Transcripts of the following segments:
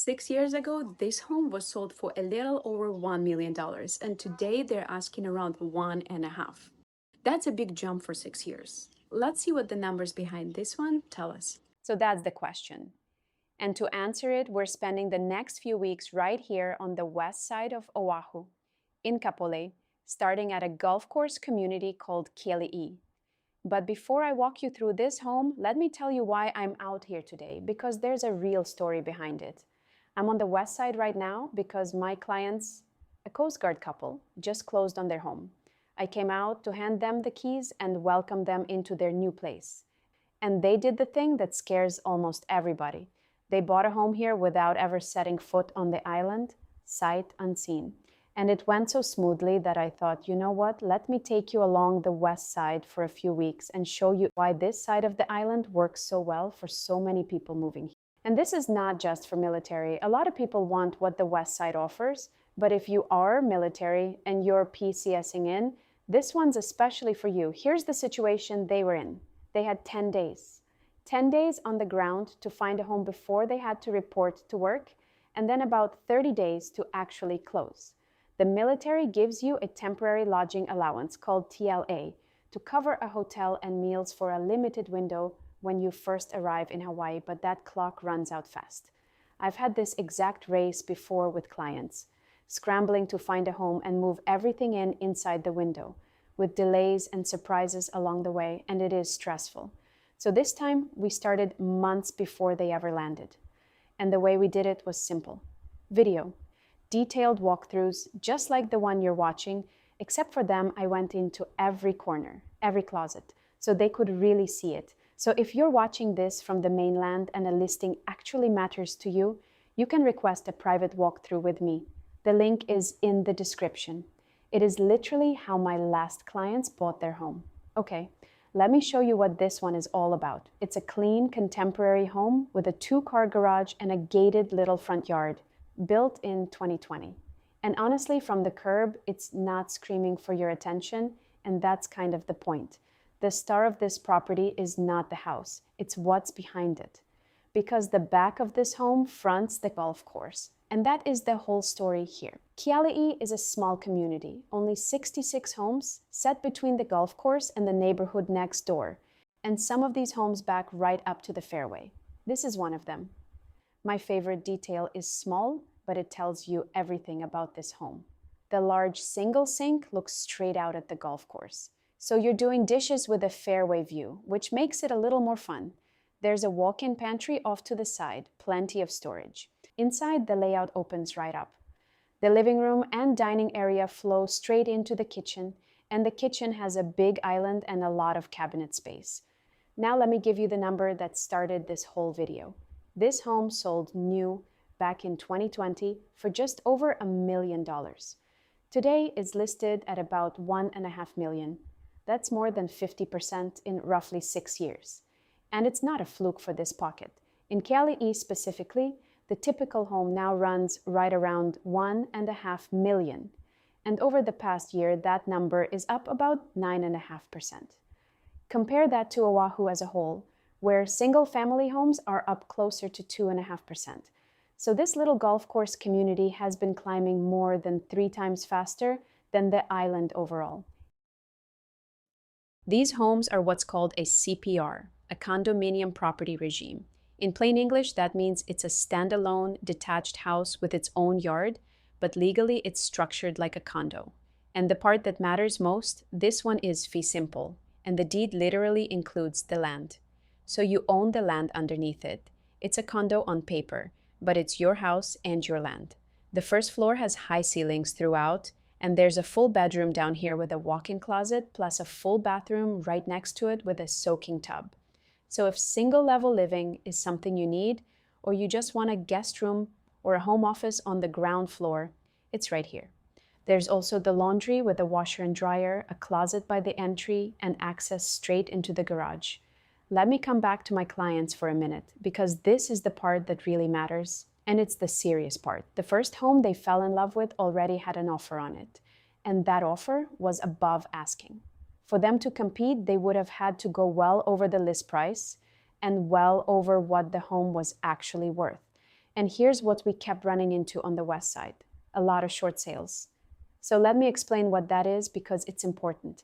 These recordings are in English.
6 years ago, this home was sold for a little over $1 million, and today they're asking around 1.5. That's a big jump for 6 years. Let's see what the numbers behind this one tell us. So that's the question. And to answer it, we're spending the next few weeks right here on the west side of Oahu, in Kapolei, starting at a golf course community called Keali'i. But before I walk you through this home, let me tell you why I'm out here today, because there's a real story behind it. I'm on the west side right now because my clients, a Coast Guard couple, just closed on their home. I came out to hand them the keys and welcome them into their new place. And they did the thing that scares almost everybody. They bought a home here without ever setting foot on the island, sight unseen. And it went so smoothly that I thought, you know what, let me take you along the west side for a few weeks and show you why this side of the island works so well for so many people moving here. And this is not just for military. A lot of people want what the west side offers, but if you are military and you're PCSing in, this one's especially for you. Here's the situation they were in. They had 10 days. 10 days on the ground to find a home before they had to report to work, and then about 30 days to actually close. The military gives you a temporary lodging allowance called TLA to cover a hotel and meals for a limited window when you first arrive in Hawaii, but that clock runs out fast. I've had this exact race before with clients, scrambling to find a home and move everything in inside the window, with delays and surprises along the way, and it is stressful. So this time, we started months before they ever landed. And the way we did it was simple. Video. Detailed walkthroughs, just like the one you're watching, except for them, I went into every corner, every closet, so they could really see it. So if you're watching this from the mainland and a listing actually matters to you, you can request a private walkthrough with me. The link is in the description. It is literally how my last clients bought their home. Okay, let me show you what this one is all about. It's a clean, contemporary home with a 2-car garage and a gated little front yard, built in 2020. And honestly, from the curb, it's not screaming for your attention, and that's kind of the point. The star of this property is not the house, it's what's behind it. Because the back of this home fronts the golf course. And that is the whole story here. Keali'i is a small community, only 66 homes set between the golf course and the neighborhood next door. And some of these homes back right up to the fairway. This is one of them. My favorite detail is small, but it tells you everything about this home. The large single sink looks straight out at the golf course. So you're doing dishes with a fairway view, which makes it a little more fun. There's a walk-in pantry off to the side, plenty of storage. Inside, the layout opens right up. The living room and dining area flow straight into the kitchen, and the kitchen has a big island and a lot of cabinet space. Now let me give you the number that started this whole video. This home sold new back in 2020 for just over $1 million. Today is listed at about $1.5 million. That's more than 50% in roughly 6 years. And it's not a fluke for this pocket. In Keali'i specifically, the typical home now runs right around $1.5 million. And over the past year, that number is up about 9.5%. Compare that to Oahu as a whole, where single-family homes are up closer to 2.5%. So this little golf course community has been climbing more than 3 times faster than the island overall. These homes are what's called a CPR, a condominium property regime. In plain English, that means it's a standalone, detached house with its own yard, but legally it's structured like a condo. And the part that matters most, this one is fee simple, and the deed literally includes the land. So you own the land underneath it. It's a condo on paper, but it's your house and your land. The first floor has high ceilings throughout, and there's a full bedroom down here with a walk-in closet, plus a full bathroom right next to it with a soaking tub. So if single-level living is something you need, or you just want a guest room or a home office on the ground floor, it's right here. There's also the laundry with a washer and dryer, a closet by the entry, and access straight into the garage. Let me come back to my clients for a minute, because this is the part that really matters, and it's the serious part. The first home they fell in love with already had an offer on it, and that offer was above asking. For them to compete, they would have had to go well over the list price and well over what the home was actually worth. And here's what we kept running into on the west side: a lot of short sales. So let me explain what that is because it's important.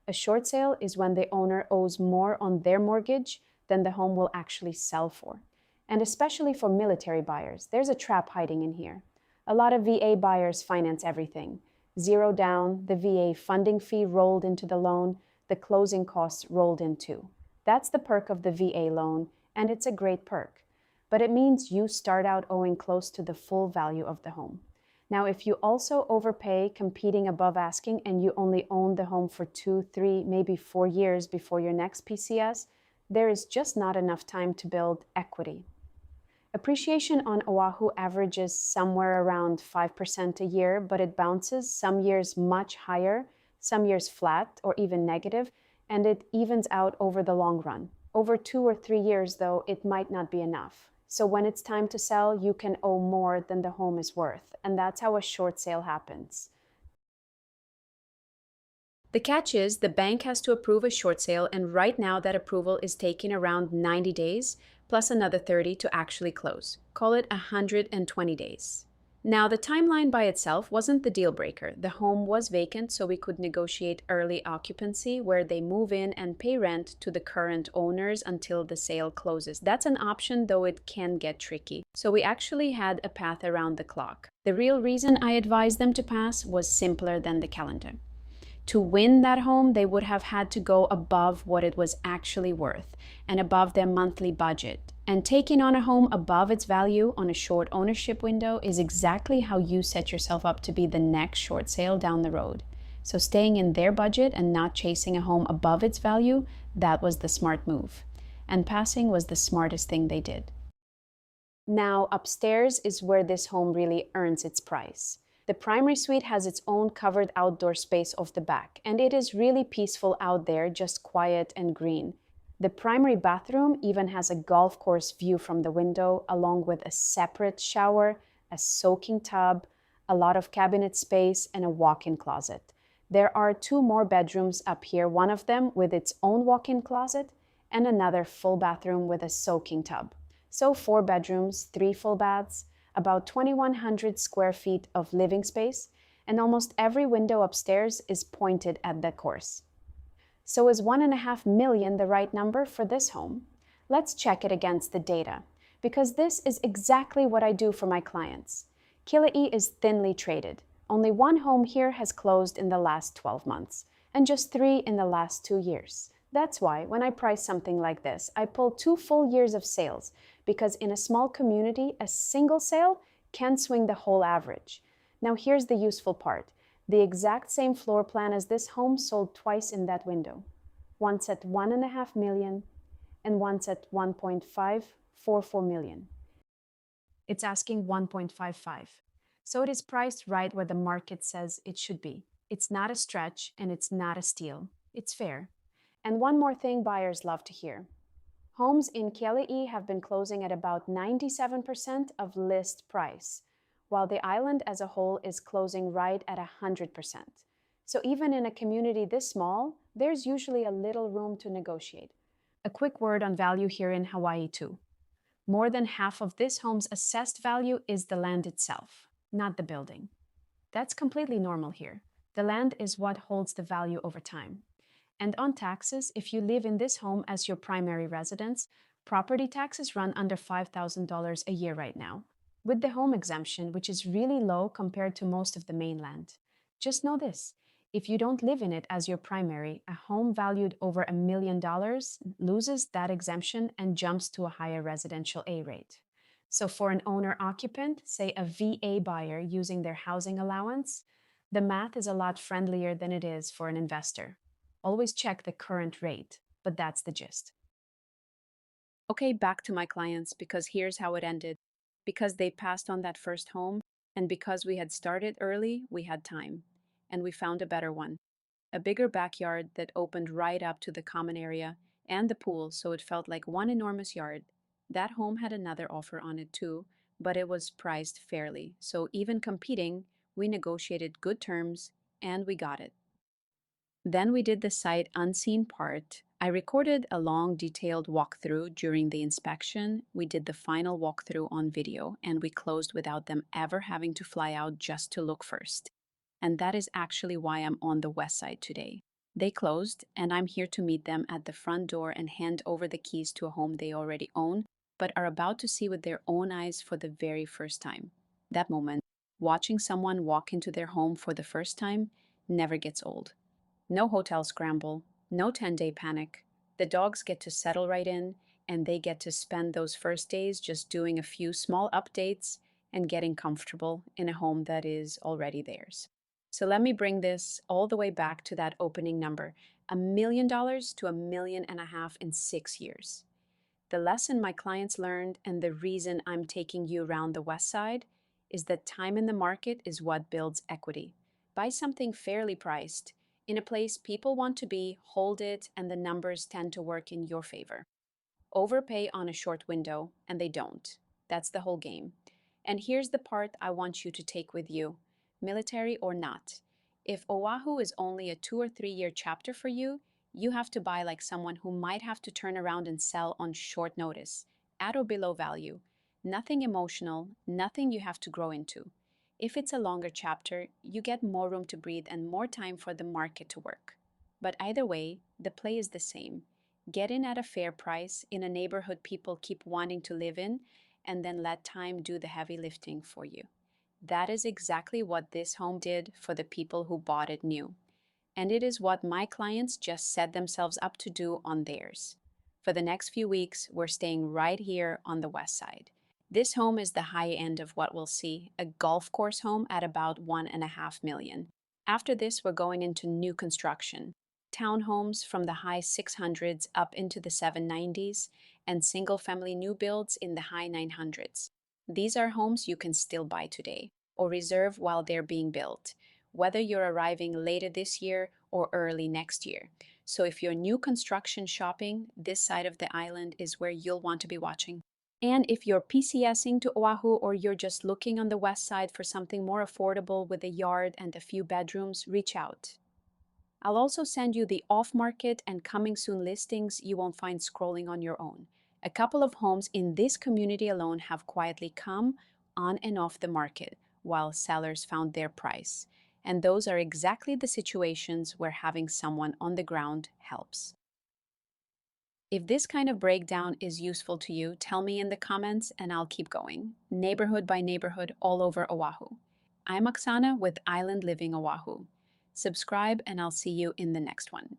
A short sale is when the owner owes more on their mortgage than the home will actually sell for. And especially for military buyers, there's a trap hiding in here. A lot of VA buyers finance everything. Zero down, the VA funding fee rolled into the loan, the closing costs rolled in too. That's the perk of the VA loan, and it's a great perk. But it means you start out owing close to the full value of the home. Now, if you also overpay competing above asking and you only own the home for 2, 3, maybe 4 years before your next PCS, there is just not enough time to build equity. Appreciation on Oahu averages somewhere around 5% a year, but it bounces, some years much higher, some years flat or even negative, and it evens out over the long run. Over 2 or 3 years, though, it might not be enough. So when it's time to sell, you can owe more than the home is worth, and that's how a short sale happens. The catch is the bank has to approve a short sale, and right now that approval is taking around 90 days, plus another 30 to actually close. Call it 120 days. Now, the timeline by itself wasn't the deal breaker. The home was vacant, so we could negotiate early occupancy where they move in and pay rent to the current owners until the sale closes. That's an option, though it can get tricky. So we actually had a path around the clock. The real reason I advised them to pass was simpler than the calendar. To win that home, they would have had to go above what it was actually worth and above their monthly budget. And taking on a home above its value on a short ownership window is exactly how you set yourself up to be the next short sale down the road. So staying in their budget and not chasing a home above its value, that was the smart move. And passing was the smartest thing they did. Now, upstairs is where this home really earns its price. The primary suite has its own covered outdoor space off the back, and it is really peaceful out there, just quiet and green. The primary bathroom even has a golf course view from the window, along with a separate shower, a soaking tub, a lot of cabinet space, and a walk-in closet. There are 2 more bedrooms up here, one of them with its own walk-in closet, and another full bathroom with a soaking tub. So 4 bedrooms, 3 full baths, about 2,100 square feet of living space, and almost every window upstairs is pointed at the course. So is 1.5 million the right number for this home? Let's check it against the data, because this is exactly what I do for my clients. Keali'i is thinly traded. Only 1 home here has closed in the last 12 months, and just 3 in the last 2 years. That's why when I price something like this, I pull 2 full years of sales, because in a small community, a single sale can swing the whole average. Now here's the useful part. The exact same floor plan as this home sold twice in that window. Once at 1.5 million and once at 1.544 million. It's asking 1.55. So it is priced right where the market says it should be. It's not a stretch and it's not a steal. It's fair. And one more thing buyers love to hear. Homes in Keali'i have been closing at about 97% of list price, while the island as a whole is closing right at 100%. So even in a community this small, there's usually a little room to negotiate. A quick word on value here in Hawaii too. More than half of this home's assessed value is the land itself, not the building. That's completely normal here. The land is what holds the value over time. And on taxes, if you live in this home as your primary residence, property taxes run under $5,000 a year right now, with the home exemption, which is really low compared to most of the mainland. Just know this: if you don't live in it as your primary, a home valued over $1 million loses that exemption and jumps to a higher residential A rate. So for an owner-occupant, say a VA buyer using their housing allowance, the math is a lot friendlier than it is for an investor. Always check the current rate, but that's the gist. Okay, back to my clients, because here's how it ended. Because they passed on that first home, and because we had started early, we had time. And we found a better one. A bigger backyard that opened right up to the common area and the pool, so it felt like one enormous yard. That home had another offer on it too, but it was priced fairly. So even competing, we negotiated good terms, and we got it. Then we did the sight unseen part. I recorded a long, detailed walkthrough during the inspection. We did the final walkthrough on video, and we closed without them ever having to fly out just to look first. And that is actually why I'm on the west side today. They closed, and I'm here to meet them at the front door and hand over the keys to a home they already own, but are about to see with their own eyes for the very first time. That moment, watching someone walk into their home for the first time, never gets old. No hotel scramble, no 10-day panic. The dogs get to settle right in, and they get to spend those first days just doing a few small updates and getting comfortable in a home that is already theirs. So let me bring this all the way back to that opening number, $1 million to $1.5 million in 6 years. The lesson my clients learned and the reason I'm taking you around the West Side is that time in the market is what builds equity. Buy something fairly priced in a place people want to be, hold it, and the numbers tend to work in your favor. Overpay on a short window, and they don't. That's the whole game. And here's the part I want you to take with you, military or not. If Oahu is only a 2 or 3 year chapter for you, you have to buy like someone who might have to turn around and sell on short notice, at or below value. Nothing emotional, nothing you have to grow into. If it's a longer chapter, you get more room to breathe and more time for the market to work. But either way, the play is the same. Get in at a fair price in a neighborhood people keep wanting to live in, and then let time do the heavy lifting for you. That is exactly what this home did for the people who bought it new. And it is what my clients just set themselves up to do on theirs. For the next few weeks, we're staying right here on the west side. This home is the high end of what we'll see, a golf course home at about 1.5 million. After this, we're going into new construction. Townhomes from the high 600s up into the 790s, and single family new builds in the high 900s. These are homes you can still buy today or reserve while they're being built, whether you're arriving later this year or early next year. So if you're new construction shopping, this side of the island is where you'll want to be watching. And if you're PCSing to Oahu or you're just looking on the west side for something more affordable with a yard and a few bedrooms, reach out. I'll also send you the off-market and coming soon listings you won't find scrolling on your own. A couple of homes in this community alone have quietly come on and off the market while sellers found their price. And those are exactly the situations where having someone on the ground helps. If this kind of breakdown is useful to you, tell me in the comments and I'll keep going, neighborhood by neighborhood all over Oahu. I'm Oksana with Island Living Oahu. Subscribe and I'll see you in the next one.